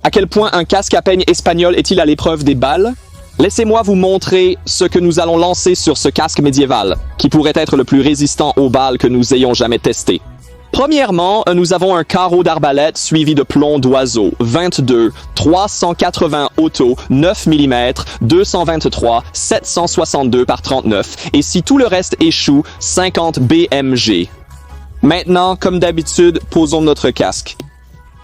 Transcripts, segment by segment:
À quel point un casque à peigne espagnol est-il à l'épreuve des balles? Laissez-moi vous montrer ce que nous allons lancer sur ce casque médiéval, qui pourrait être le plus résistant aux balles que nous ayons jamais testé. Premièrement, nous avons un carreau d'arbalète suivi de plomb d'oiseau, 22, 380 auto, 9 mm, 223, 762 par 39, et si tout le reste échoue, 50 BMG. Maintenant, comme d'habitude, posons notre casque.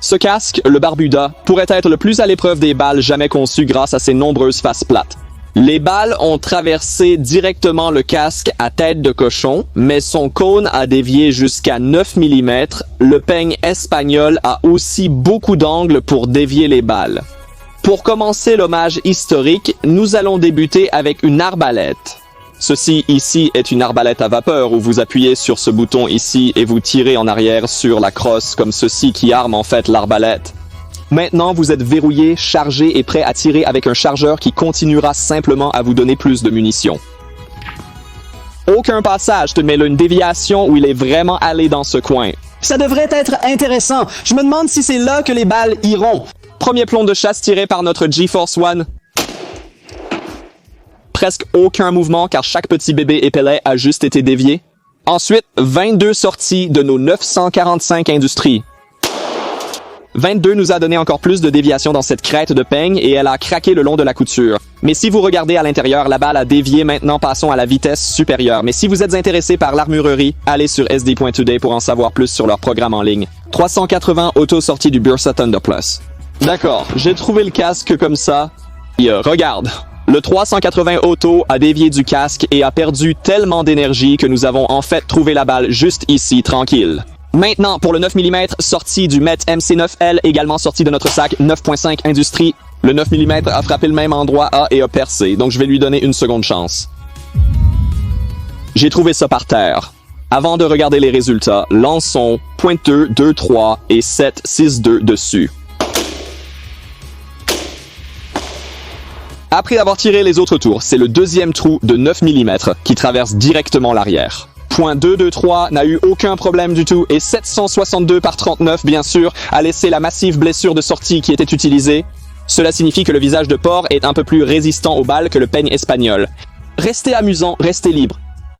Ce casque, le Barbuda, pourrait être le plus à l'épreuve des balles jamais conçu grâce à ses nombreuses faces plates. Les balles ont traversé directement le casque à tête de cochon, mais son cône a dévié jusqu'à 9 mm. Le peigne espagnol a aussi beaucoup d'angles pour dévier les balles. Pour commencer l'hommage historique, nous allons débuter avec une arbalète. Ceci ici est une arbalète à vapeur où vous appuyez sur ce bouton ici et vous tirez en arrière sur la crosse comme ceci qui arme en fait l'arbalète. Maintenant, vous êtes verrouillé, chargé et prêt à tirer avec un chargeur qui continuera simplement à vous donner plus de munitions. Aucun passage, mais une déviation où il est vraiment allé dans ce coin. Ça devrait être intéressant. Je me demande si c'est là que les balles iront. Premier plomb de chasse tiré par notre G-Force One. Presque aucun mouvement car chaque petit bébé épelet a juste été dévié. Ensuite, 22 sorties de nos 945 industries. 22 nous a donné encore plus de déviation dans cette crête de peigne et elle a craqué le long de la couture. Mais si vous regardez à l'intérieur, la balle a dévié. Maintenant, passons à la vitesse supérieure. Mais si vous êtes intéressé par l'armurerie, allez sur sd.today pour en savoir plus sur leur programme en ligne. 380 auto-sorties du Bursa Thunder Plus. D'accord, j'ai trouvé le casque comme ça. Et regarde, le 380 auto a dévié du casque et a perdu tellement d'énergie que nous avons en fait trouvé la balle juste ici, tranquille. Maintenant, pour le 9 mm, sorti du Met MC9L, également sorti de notre sac 9.5 Industrie. Le 9 mm a frappé le même endroit A et a percé, donc je vais lui donner une seconde chance. J'ai trouvé ça par terre. Avant de regarder les résultats, lançons .2, 2, 3 et 7, 6, 2 dessus. Après avoir tiré les autres tours, c'est le deuxième trou de 9 mm qui traverse directement l'arrière. .223 n'a eu aucun problème du tout et 762 par 39 bien sûr a laissé la massive blessure de sortie qui était utilisée. Cela signifie que le visage de porc est un peu plus résistant aux balles que le peigne espagnol. Restez amusant, restez libre.